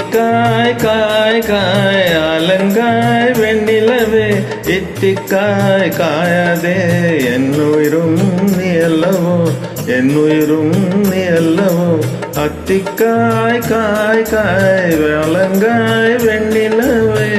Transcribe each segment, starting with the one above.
இத்திக்காய் காய் காய் ஆலங்காய் வெண்ணிலவே இத்திக்காய் காயாதே என்னுயிரும் நீ அல்லவோ என்னுயிரும் நீ அல்லவோ அத்திக்காய் காய் காய் ஆலங்காய் வெண்ணிலவே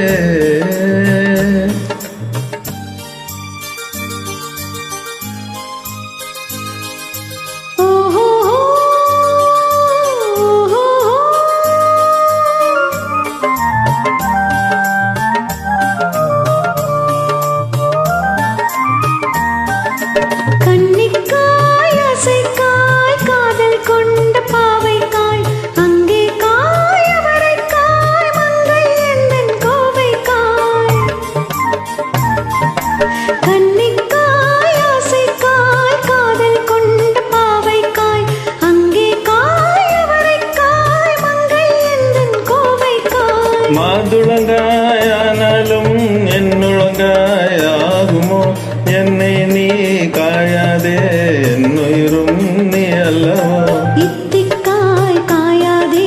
மாதுளங்காயானாலும் என்னுளங்காயாகுமோ என்னை நீ காயாதே என்னுயிரும் நீ அல்லவோ இத்திக்காய் காயாதே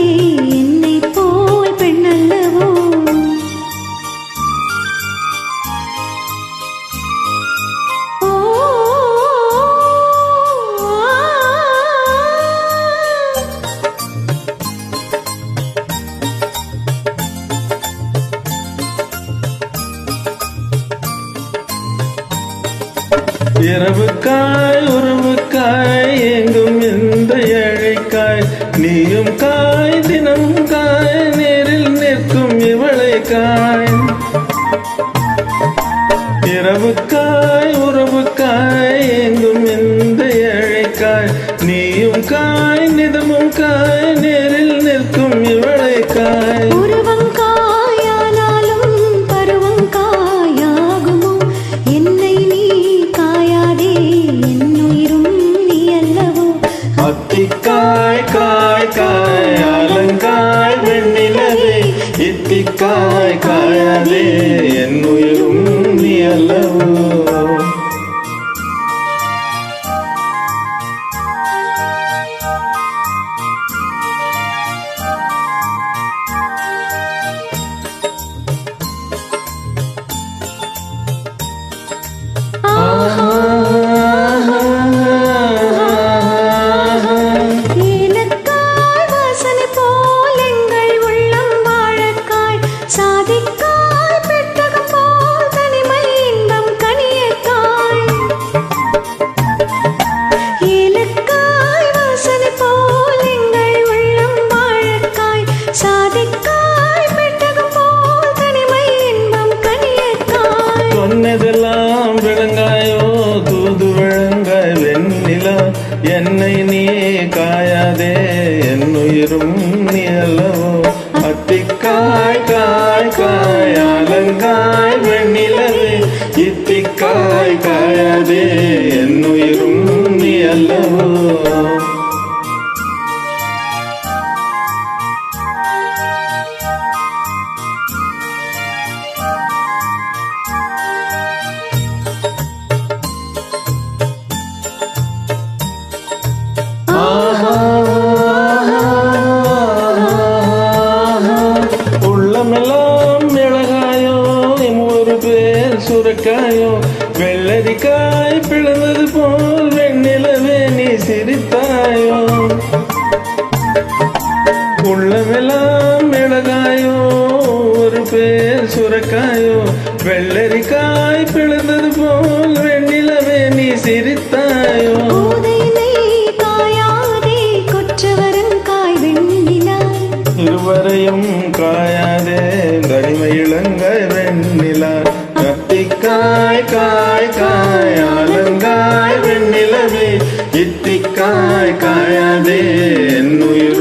என்னை போல் பெண் அல்லவோ இரவுக்காய் உறவுக்காய் எங்கும் இந்த ஏழைக்காய் நீயும் காய் தினம் காய் நேரில் நிற்கும் இவளைக்காய் இரவுக்காய் உறவுக்காய் எங்கும் இந்த ஏழைக்காய் நீயும் காய் நிதமும் காய் நேரில் நிற்கும் இவளைக்காய் அத்திக்காய் காய் காய் ஆலங்காய் வெண்ணிலவே இத்திக்காய் காயாதே என்னுயிரும் நீ அல்லவோ சொன்னதெல்லாம் விளங்காயோ தூது விளங்காய் வெண்ணிலா என்னை நீ காயாதே என்னுயிரும் நீ அல்லவோ அத்திக்காய் காய் காய் ஆலங்காய் வெண்ணிலவே இத்திக்காய் காயாதே என்னுயிரும் நீ அல்லவோ உள்ளமெல்லாம் மிளகாயோ ஒரு பேர் சுரக்காயோ வெள்ளரிக்காய் பிளந்தது போல் வெண்ணிலவே நீ சிரித்தாயோ உள்ளமெல்லாம் மிளகாயோ ஒரு பேர் சுரக்காயோ வெள்ளரிக்காய் பிளந்தது போல் வெண்ணிலவே நீ சிரித்தாயோ இருவரையும் காயாதே தனிமை இளங்காய் வெண்ணிலா அத்திக்காய் காய் காய் ஆலங்காய் வெண்ணிலவே இத்திக்காய் காயாதே என்னுயிர்